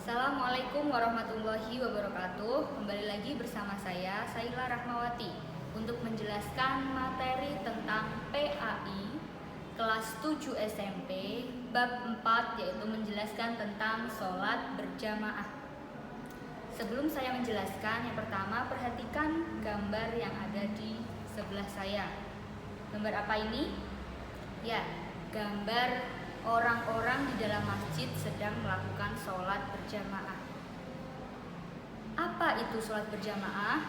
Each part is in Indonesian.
Assalamualaikum warahmatullahi wabarakatuh. Kembali lagi bersama saya, Saila Rahmawati, untuk menjelaskan materi tentang PAI kelas 7 SMP bab 4, yaitu menjelaskan tentang sholat berjamaah. Sebelum saya menjelaskan, yang pertama perhatikan gambar yang ada di sebelah saya. Gambar apa ini? Ya, gambar orang-orang di dalam masjid sedang melakukan sholat berjamaah. Apa itu sholat berjamaah?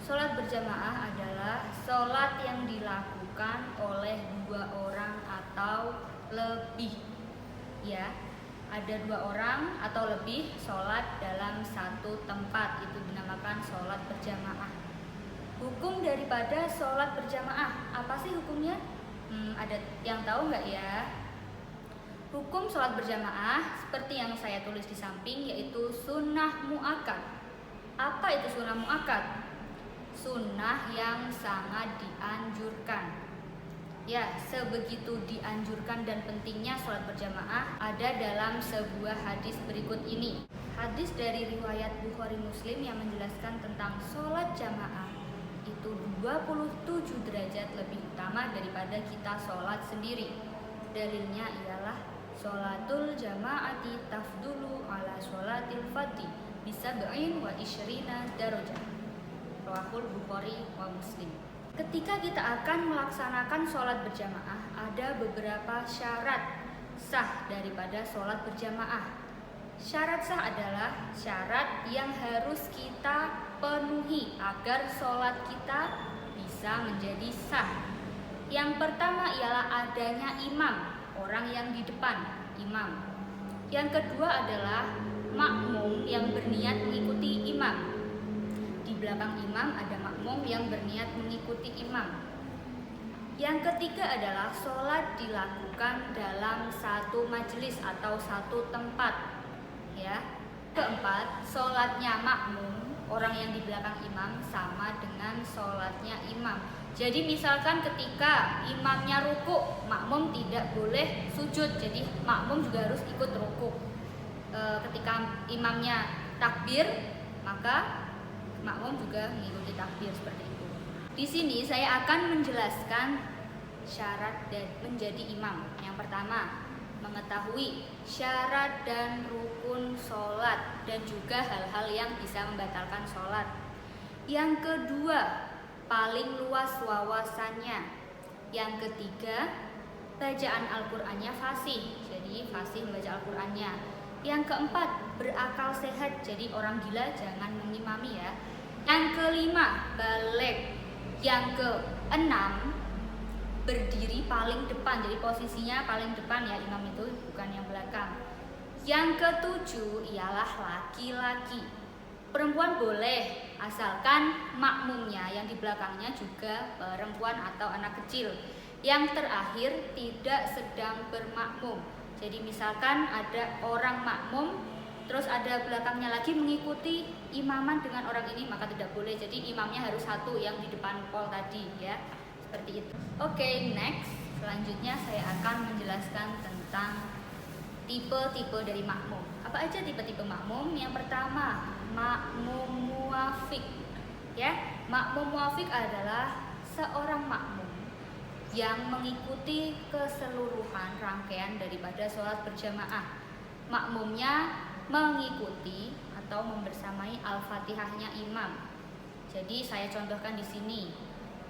Sholat berjamaah adalah sholat yang dilakukan oleh 2 orang atau lebih. Ya, ada 2 orang atau lebih sholat dalam satu tempat, itu dinamakan sholat berjamaah. Hukum daripada sholat berjamaah, apa sih hukumnya? Ada yang tahu nggak ya? Hukum sholat berjamaah seperti yang saya tulis di samping, yaitu sunnah mu'akkad. Apa itu sunnah mu'akkad? Sunnah yang sangat dianjurkan. Ya, sebegitu dianjurkan dan pentingnya sholat berjamaah ada dalam sebuah hadis berikut ini. Hadis dari riwayat Bukhari Muslim yang menjelaskan tentang sholat jamaah itu 27 derajat lebih utama daripada kita sholat sendiri. Dalilnya ialah sholatul jama'ati tafdulu ala sholatil fadhi bisab'in wa isyrina darajah. Rawahul Bukhari wa Muslim. Ketika kita akan melaksanakan sholat berjamaah, ada beberapa syarat sah daripada sholat berjamaah. Syarat sah adalah syarat yang harus kita penuhi agar sholat kita bisa menjadi sah. Yang pertama ialah adanya imam, orang yang di depan, imam. Yang kedua adalah makmum yang berniat mengikuti imam. Di belakang imam ada makmum yang berniat mengikuti imam. Yang ketiga adalah sholat dilakukan dalam satu majelis atau satu tempat. Ya. Keempat, sholatnya makmum, orang yang di belakang imam, sama dengan sholatnya imam. Jadi misalkan ketika imamnya ruku, makmum tidak boleh sujud, jadi makmum juga harus ikut ruku. Ketika imamnya takbir, maka makmum juga mengikuti takbir, seperti itu. Di sini saya akan menjelaskan syarat dan menjadi imam. Yang pertama, mengetahui syarat dan rukun sholat dan juga hal-hal yang bisa membatalkan sholat. Yang kedua, paling luas wawasannya. Yang ketiga, bacaan Al-Qur'annya fasih, jadi fasih membaca Al-Qur'annya. Yang keempat, berakal sehat, jadi orang gila jangan mengimami ya. Yang kelima, baligh. Yang keenam, berdiri paling depan, jadi posisinya paling depan ya imam itu, bukan yang belakang. Yang ketujuh ialah laki-laki. Perempuan boleh, asalkan makmumnya yang di belakangnya juga perempuan atau anak kecil. Yang terakhir, tidak sedang bermakmum. Jadi misalkan ada orang makmum, terus ada belakangnya lagi mengikuti imaman dengan orang ini, maka tidak boleh. Jadi imamnya harus satu yang di depan pol tadi ya. Seperti itu. Oke, next. Selanjutnya saya akan menjelaskan tentang tipe-tipe dari makmum. Apa aja tipe-tipe makmum? Yang pertama, makmum muwafiq. Ya, makmum muwafiq adalah seorang makmum yang mengikuti keseluruhan rangkaian daripada sholat berjamaah. Makmumnya mengikuti atau membersamai Al-Fatihahnya imam. Jadi saya contohkan di sini.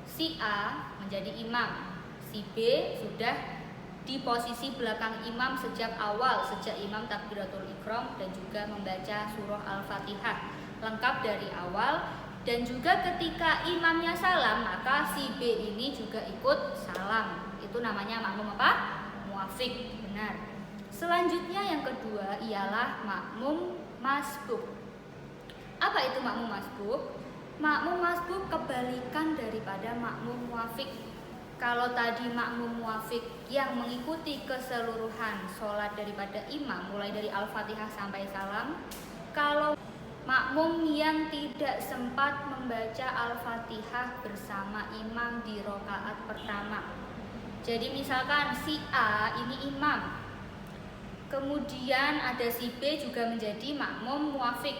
Si A menjadi imam, si B sudah di posisi belakang imam sejak awal, sejak imam takbiratul ihram dan juga membaca surah Al-Fatihah lengkap dari awal, dan juga ketika imamnya salam maka si B ini juga ikut salam. Itu namanya makmum apa? Muwafiq, benar. Selanjutnya yang kedua ialah makmum masbuk. Apa itu makmum masbuk? Makmum masbuk kebalikan daripada makmum muwafiq. Kalau tadi makmum muwafiq yang mengikuti keseluruhan sholat daripada imam mulai dari Al-Fatihah sampai salam, kalau makmum yang tidak sempat membaca Al-Fatihah bersama imam di rakaat pertama. Jadi misalkan si A ini imam, Kemudian ada si B juga menjadi makmum muwafiq.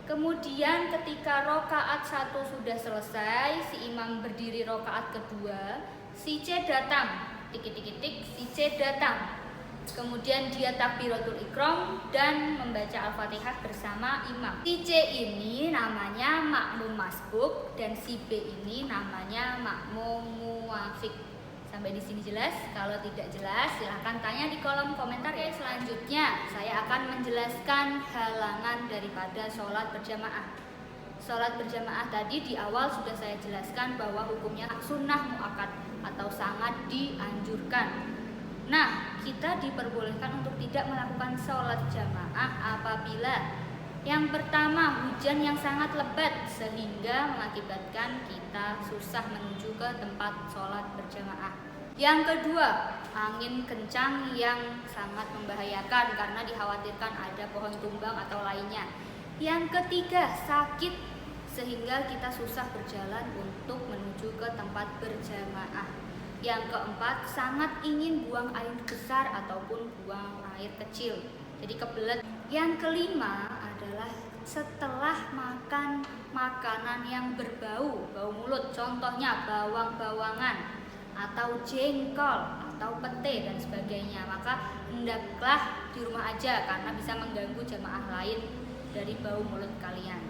Kemudian ketika rokaat 1 sudah selesai, si imam berdiri rokaat kedua, si C datang, si C datang. Kemudian dia takbiratul ikram dan membaca Al-Fatihah bersama imam. Si C ini namanya makmum masbuk dan si B ini namanya makmum muwafiq. Sampai di sini jelas? Kalau tidak jelas, silahkan tanya di kolom komentar ya. Selanjutnya, saya akan menjelaskan halangan daripada sholat berjamaah. Sholat berjamaah tadi di awal sudah saya jelaskan bahwa hukumnya sunnah muakkad atau sangat dianjurkan. Nah, kita diperbolehkan untuk tidak melakukan sholat jamaah apabila yang pertama, hujan yang sangat lebat sehingga mengakibatkan kita susah menuju ke tempat sholat berjamaah. Yang kedua, angin kencang yang sangat membahayakan karena dikhawatirkan ada pohon tumbang atau lainnya. Yang ketiga, sakit sehingga kita susah berjalan untuk menuju ke tempat berjamaah. Yang keempat, sangat ingin buang air besar ataupun buang air kecil, jadi kebelet. Yang kelima adalah setelah makan makanan yang berbau, bau mulut, contohnya bawang-bawangan atau jengkol atau pete dan sebagainya, maka hendaklah di rumah aja karena bisa mengganggu jamaah lain dari bau mulut kalian.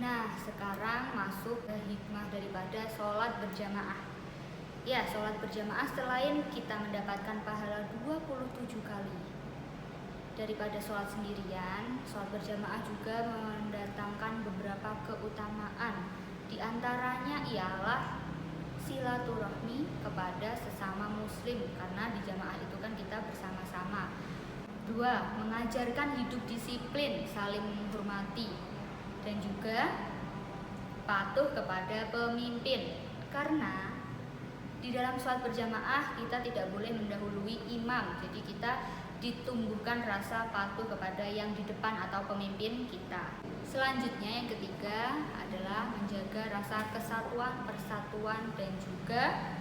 Nah, sekarang masuk ke hikmah daripada sholat berjamaah. Ya, sholat berjamaah selain kita mendapatkan pahala 27 kali daripada sholat sendirian, sholat berjamaah juga mendatangkan beberapa keutamaan. Di antaranya ialah silaturahmi kepada sesama muslim, karena di jamaah itu kan kita bersama-sama. 2. Mengajarkan hidup disiplin, saling menghormati, dan juga patuh kepada pemimpin. Karena di dalam sholat berjamaah kita tidak boleh mendahului imam, jadi kita ditumbuhkan rasa patuh kepada yang di depan atau pemimpin kita. Selanjutnya yang ketiga adalah menjaga rasa kesatuan, persatuan dan juga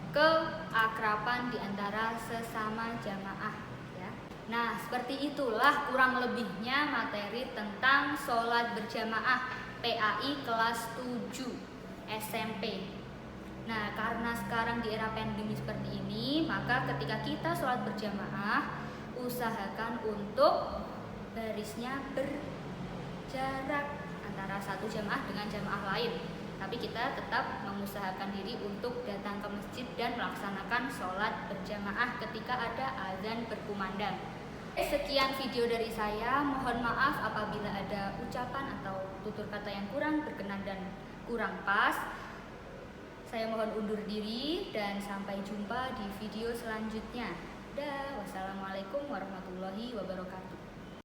keakraban di antara sesama jamaah ya. Nah, seperti itulah kurang lebihnya materi tentang sholat berjamaah PAI kelas 7 SMP. Nah, karena sekarang di era pandemi seperti ini, maka ketika kita sholat berjamaah, usahakan untuk barisnya berjarak antara satu jamaah dengan jamaah lain. Tapi kita tetap mengusahakan diri untuk datang ke masjid dan melaksanakan sholat berjamaah ketika ada azan berkumandang. Sekian video dari saya, mohon maaf apabila ada ucapan atau tutur kata yang kurang berkenan dan kurang pas. Saya mohon undur diri dan sampai jumpa di video selanjutnya. Wassalamualaikum warahmatullahi wabarakatuh.